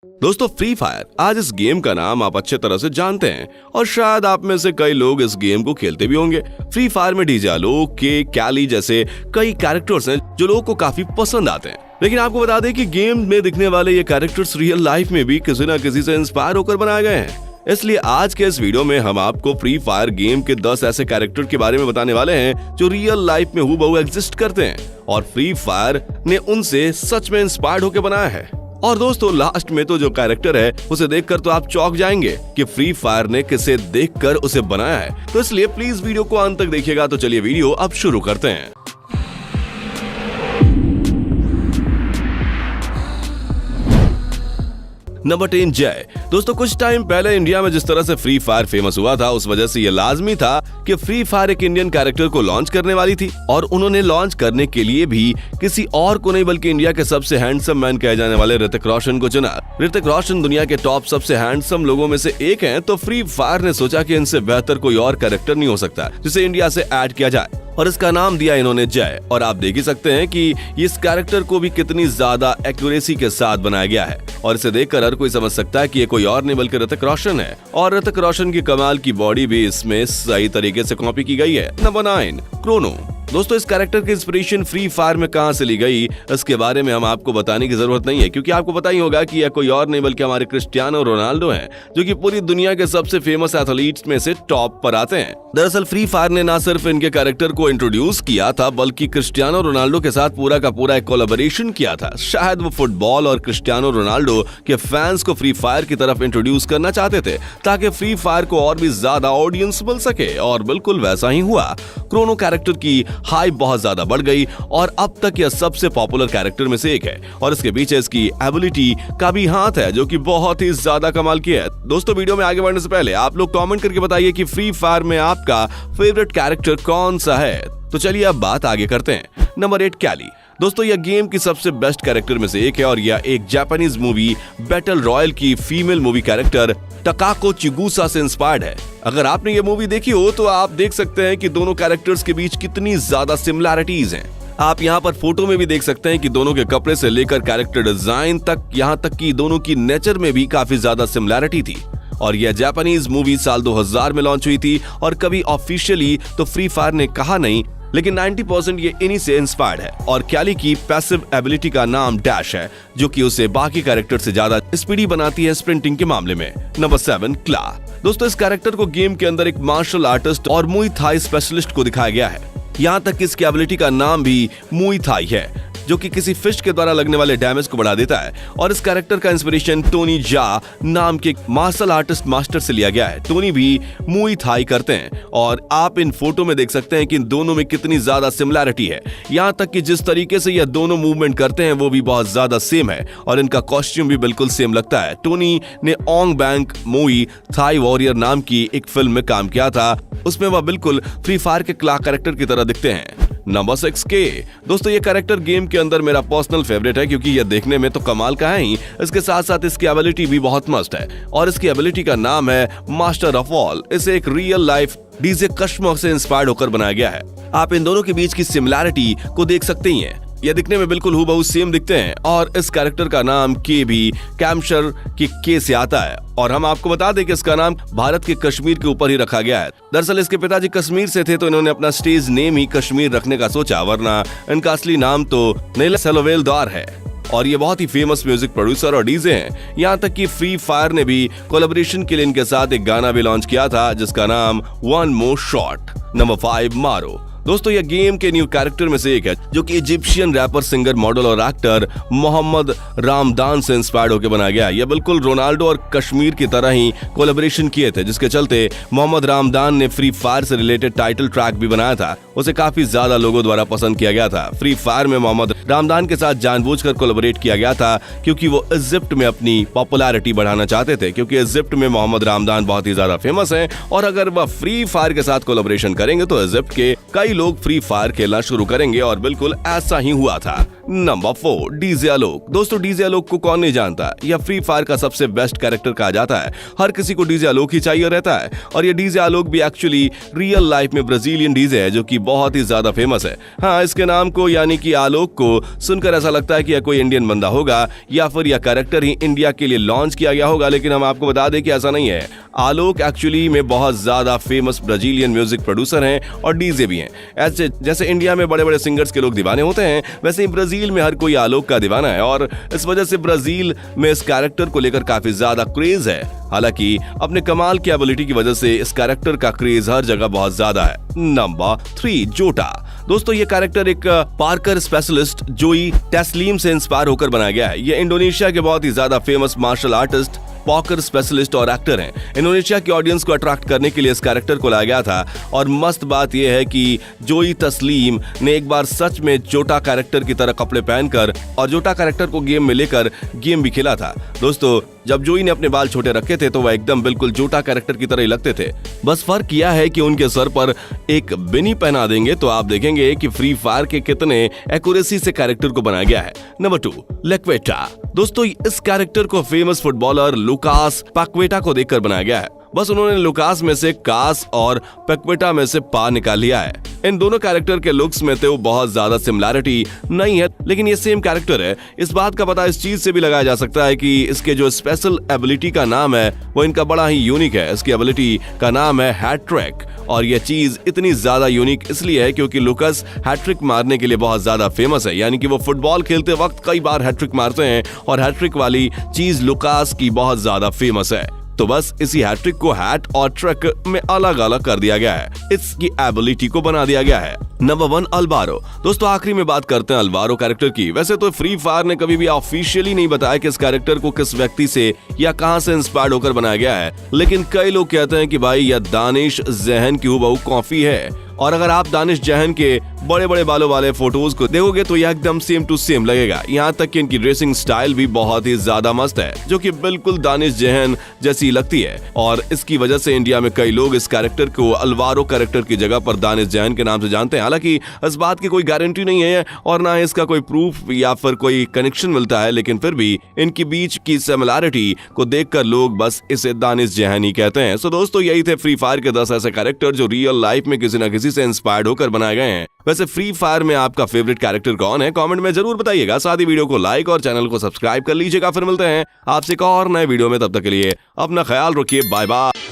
दोस्तों free fire आज इस गेम का नाम आप अच्छे तरह से जानते हैं और शायद आप में से कई लोग इस गेम को खेलते भी होंगे। फ्री फायर में डीजे आलोक, के, कैली जैसे कई कैरेक्टर्स हैं जो लोगों को काफी पसंद आते हैं। लेकिन आपको बता दें कि गेम में दिखने वाले ये कैरेक्टर्स रियल लाइफ में भी किसी न किसी से इंस्पायर होकर बनाए गए हैं। इसलिए आज के इस वीडियो में हम आपको फ्री फायर गेम के 10 ऐसे कैरेक्टर के बारे में बताने वाले हैं जो रियल लाइफ में हूबहू एग्जिस्ट करते हैं और फ्री फायर ने उनसे सच में इंस्पायर्ड होकर बनाया है। और दोस्तों लास्ट में तो जो कैरेक्टर है उसे देखकर तो आप चौंक जाएंगे कि फ्री फायर ने किसे देखकर उसे बनाया है। तो इसलिए प्लीज वीडियो को अंत तक देखिएगा। तो चलिए वीडियो अब शुरू करते हैं। नंबर 10 जय। दोस्तों कुछ टाइम पहले इंडिया में जिस तरह से फ्री फायर फेमस हुआ था उस वजह से ये लाजमी था कि फ्री फायर एक इंडियन कैरेक्टर को लॉन्च करने वाली थी और उन्होंने लॉन्च करने के लिए भी किसी और को नहीं बल्कि इंडिया के सबसे हैंडसम मैन कहे जाने वाले ऋतिक रोशन को चुना। ऋतिक रोशन दुनिया के टॉप सबसे हैंडसम लोगों में से एक हैं, तो फ्री फायर ने सोचा कि इनसे बेहतर कोई और कैरेक्टर नहीं हो सकता जिसे इंडिया से ऐड किया जाए और इसका नाम दिया इन्होंने जय। और आप देख ही सकते हैं कि इस कैरेक्टर को भी कितनी ज्यादा एक्यूरेसी के साथ बनाया गया है और इसे देखकर हर कोई समझ सकता है कि ये कोई और नहीं बल्कि ऋतिक रोशन है और ऋतिक रोशन की कमाल की बॉडी भी इसमें सही तरीके से कॉपी की गई है। Number 9 Chrono. दोस्तों इस कैरेक्टर की इंस्पिरेशन फ्री फायर में कहां से ली गई इसके बारे में हम आपको बताने की जरूरत नहीं है, क्योंकि आपको पता ही होगा कि यह कोई और नहीं बल्कि हमारे क्रिस्टियानो रोनाल्डो हैं, जो कि पूरी दुनिया के सबसे फेमस एथलीट्स में से टॉप पर आते हैं। दरअसल फ्री फायर ने ना सिर्फ इनके कैरेक्टर को इंट्रोड्यूस किया था बल्कि क्रिस्टियानो रोनाल्डो के साथ पूरा का पूरा एक कोलैबोरेशन किया था। शायद वो फुटबॉल और क्रिस्टियानो रोनाल्डो के फैंस को फ्री फायर की तरफ इंट्रोड्यूस करना चाहते थे ताकि फ्री फायर को और भी ज्यादा ऑडियंस मिल सके और बिल्कुल वैसा ही हुआ। क्रोनो कैरेक्टर की हाइप बहुत ज्यादा बढ़ गई और अब तक यह सबसे पॉपुलर कैरेक्टर में से एक है और इसके पीछे इसकी एबिलिटी का भी हाथ है जो कि बहुत ही ज्यादा कमाल की है। दोस्तों वीडियो में आगे बढ़ने से पहले आप लोग कमेंट करके बताइए कि फ्री फायर में आपका फेवरेट कैरेक्टर कौन सा है। तो चलिए अब बात आगे करते हैं। नंबर 8 कैली। दोस्तों यह गेम की सबसे बेस्ट कैरेक्टर में से एक है और यह एक जापानीज मूवी बैटल रॉयल की फीमेल मूवी कैरेक्टर टकाको चिगुसा से इंस्पायर्ड है। अगर आपने ये मूवी देखी हो तो आप देख सकते हैं कि दोनों कैरेक्टर्स के बीच कितनी ज्यादा सिमिलैरिटीज हैं। आप यहाँ पर फोटो में भी देख सकते हैं कि दोनों के कपड़े से लेकर कैरेक्टर डिजाइन तक, यहाँ तक कि दोनों की नेचर में भी काफी ज्यादा सिमिलैरिटी थी। और यह जापानीज मूवी साल 2000 में लॉन्च हुई थी और कभी ऑफिशियली तो फ्री फायर ने कहा नहीं, लेकिन 90% ये इन्हीं से इंस्पायर्ड है। और कैली की पैसिव एबिलिटी का नाम डैश है जो कि उसे बाकी कैरेक्टर से ज्यादा स्पीडी बनाती है स्प्रिंटिंग के मामले में। नंबर 7 क्ला। दोस्तों इस कैरेक्टर को गेम के अंदर एक मार्शल आर्टिस्ट और मुई थाई स्पेशलिस्ट को दिखाया गया है। यहाँ तक कि इसकी एबिलिटी का नाम भी मुई थाई है जो कि किसी फिश के द्वारा लगने वाले डैमेज को बढ़ा देता है और इस कैरेक्टर का इंस्पिरेशन टोनी जा नाम के मार्शल आर्टिस्ट मास्टर से लिया गया है। टोनी भी मुई थाई करते हैं और आप इन फोटो में देख सकते हैं कि इन दोनों में कितनी ज्यादा सिमिलैरिटी है। यहाँ तक कि जिस तरीके से यह दोनों मूवमेंट करते हैं वो भी बहुत ज्यादा सेम है और इनका कॉस्ट्यूम भी बिल्कुल सेम लगता है। टोनी ने ओंग बैंक मुई थाई वॉरियर नाम की एक फिल्म में काम किया था, उसमें वह बिल्कुल फ्री फायर के क्ला कैरेक्टर की तरह दिखते हैं। नंबर 6 के। दोस्तों ये कैरेक्टर गेम के अंदर मेरा पर्सनल फेवरेट है क्योंकि यह देखने में तो कमाल का है ही, इसके साथ साथ इसकी एबिलिटी भी बहुत मस्त है और इसकी एबिलिटी का नाम है मास्टर ऑफ ऑल। इसे एक रियल लाइफ डीजे कश्मोर से इंस्पायर्ड होकर बनाया गया है। आप इन दोनों के बीच की सिमिलैरिटी को देख सकते ही हैं, यह दिखने में बिल्कुल हूबहू सेम दिखते हैं और इस कैरेक्टर का नाम के भी कैम्शर की के से आता है और हम आपको बता दें कि इसका नाम भारत के कश्मीर के ऊपर ही रखा गया है। दरअसल इसके पिताजी कश्मीर से थे तो इन्होंने अपना स्टेज नेम ही कश्मीर रखने का सोचा, वरना इनका असली नाम तो नीला सेलोवेलदार है और ये बहुत ही फेमस म्यूजिक प्रोड्यूसर और डीजे हैं। यहाँ तक कि फ्री फायर ने भी कोलैबोरेशन के लिए इनके साथ एक गाना भी लॉन्च किया था जिसका नाम वन मोर शॉट। नंबर 5 मारो। दोस्तों यह गेम के न्यू कैरेक्टर में से एक है जो कि इजिप्शियन रैपर, सिंगर, मॉडल और एक्टर मोहम्मद रामदान से इंस्पायर्ड होकर बनाया गया। यह बिल्कुल रोनाल्डो और कश्मीर की तरह ही कोलैबोरेशन किए थे, जिसके चलते मोहम्मद रामदान ने फ्री फायर से रिलेटेड टाइटल ट्रैक भी बनाया था। उसे काफी ज्यादा लोगों द्वारा पसंद किया गया था। फ्री फायर में मोहम्मद रामदान के साथ जानबूझकर कोलैबोरेट किया गया था क्योंकि वो इजिप्ट में अपनी पॉपुलैरिटी बढ़ाना चाहते थे, क्योंकि इजिप्ट में मोहम्मद रामदान बहुत ही ज्यादा फेमस है और अगर वह फ्री फायर के साथ कोलैबोरेशन करेंगे तो इजिप्ट के कई लोग फ्री फायर खेलना शुरू करेंगे और बिल्कुल ऐसा ही हुआ था। नंबर 4 डीजे आलोक। दोस्तों डीजे आलोक को कौन नहीं जानता, यह फ्री फायर का सबसे बेस्ट कैरेक्टर कहा जाता है। हर किसी को डीजे आलोक ही चाहिए रहता है और ये डीजे आलोक भी एक्चुअली रियल लाइफ में ब्राजीलियन डीजे है जो कि बहुत ही ज्यादा फेमस है। हाँ, इसके नाम को यानी कि आलोक को सुनकर ऐसा लगता है कि यह कोई इंडियन बंदा होगा या फिर यह कैरेक्टर ही इंडिया के लिए लॉन्च किया गया होगा, लेकिन हम आपको बता दें कि ऐसा नहीं है। आलोक एक्चुअली में बहुत ज्यादा फेमस ब्राजीलियन म्यूजिक प्रोड्यूसर हैं और डीजे भी हैं। ऐसे जैसे इंडिया में बड़े बड़े सिंगर्स के लोग दीवाने होते हैं, वैसे ही ब्राजील में हर कोई आलोक का दीवाना है और इस वजह से ब्राजील में इस कैरेक्टर को लेकर काफी ज्यादा क्रेज है। हालांकि अपने कमाल की एबिलिटी की वजह से इस कैरेक्टर का क्रेज हर जगह बहुत ज्यादा है। नंबर 3, जोटा। दोस्तों, ये कैरेक्टर एक पार्कर स्पेशलिस्ट जोई टेस्लीम से इंस्पायर होकर बनाया गया है। ये इंडोनेशिया के बहुत ही ज्यादा famous martial artist, poker specialist और एक्टर हैं। इंडोनेशिया की ऑडियंस को अट्रैक्ट करने के लिए इस कैरेक्टर को लाया गया था और मस्त बात यह है कि जोई तस्लीम ने एक बार सच में जोटा कैरेक्टर की तरह कपड़े पहनकर और जोटा कैरेक्टर को गेम में लेकर गेम भी खेला था। दोस्तों, जब जोई ने अपने बाल छोटे रखे थे तो वह एकदम बिल्कुल जोटा कैरेक्टर की तरह ही लगते थे। बस फर्क यह है कि उनके सर पर एक बिनी पहना देंगे तो आप देखेंगे कि फ्री फायर के कितने एक्यूरेसी से कैरेक्टर को बनाया गया है। नंबर 2, लेक्वेटा। दोस्तों, इस कैरेक्टर को फेमस फुटबॉलर लुकास पैक्वेटा को देखकर बनाया गया है। बस उन्होंने लुकास में से कास और पैक्वेटा में से पा निकाल लिया है। इन दोनों कैरेक्टर के लुक्स में तो बहुत ज्यादा सिमिलैरिटी नहीं है, लेकिन ये सेम कैरेक्टर है। इस बात का पता इस चीज से भी लगाया जा सकता है कि इसके जो स्पेशल एबिलिटी का नाम है वो इनका बड़ा ही यूनिक है। इसकी एबिलिटी का नाम है हैट्रिक और यह चीज इतनी ज्यादा यूनिक इसलिए है क्योंकि लुकास हैट्रिक मारने के लिए बहुत ज्यादा फेमस है। यानी कि वो फुटबॉल खेलते वक्त कई बार हैट्रिक मारते हैं और हैट्रिक वाली चीज लुकास की बहुत ज्यादा फेमस है। तो बस इसी हैट्रिक को हैट और ट्रक में अलग अलग कर दिया गया है, इसकी एबिलिटी को बना दिया गया है। Number 1, Alvaro. दोस्तों, आखिरी में बात करते हैं अल्वारो कैरेक्टर की। वैसे तो फ्री फायर ने कभी भी ऑफिशियली नहीं बताया कि इस कैरेक्टर को किस व्यक्ति से या कहां से इंस्पायर्ड होकर बनाया गया है, लेकिन कई लोग कहते हैं कि भाई यह दानिश जहन की हूबहू कॉपी है। और अगर आप दानिश जहन के बड़े बड़े बालों वाले फोटोज को देखोगे तो यह एकदम सेम टू सेम लगेगा। यहाँ तक कि इनकी ड्रेसिंग स्टाइल भी बहुत ही ज्यादा मस्त है, जो कि बिल्कुल दानिश जहन जैसी लगती है। और इसकी वजह से इंडिया में कई लोग इस कैरेक्टर को अल्वारो कैरेक्टर की जगह पर दानिश जहन के नाम से जानते हैं। हालांकि इस बात की कोई गारंटी नहीं है और ना इसका कोई प्रूफ या फिर कोई कनेक्शन मिलता है, लेकिन फिर भी इनकी बीच की सिमिलैरिटी को देखकर लोग बस इसे दानिश जहन ही कहते हैं। सो दोस्तों, यही थे फ्री फायर के 10 ऐसे कैरेक्टर जो रियल लाइफ में किसी न किसी से इंस्पायर्ड होकर बनाए गए हैं। वैसे फ्री फायर में आपका फेवरेट कैरेक्टर कौन है, कमेंट में जरूर बताइएगा। साथ ही वीडियो को लाइक और चैनल को सब्सक्राइब कर लीजिएगा। फिर मिलते हैं आपसे एक और नए वीडियो में, तब तक के लिए अपना ख्याल रखिए। Bye bye.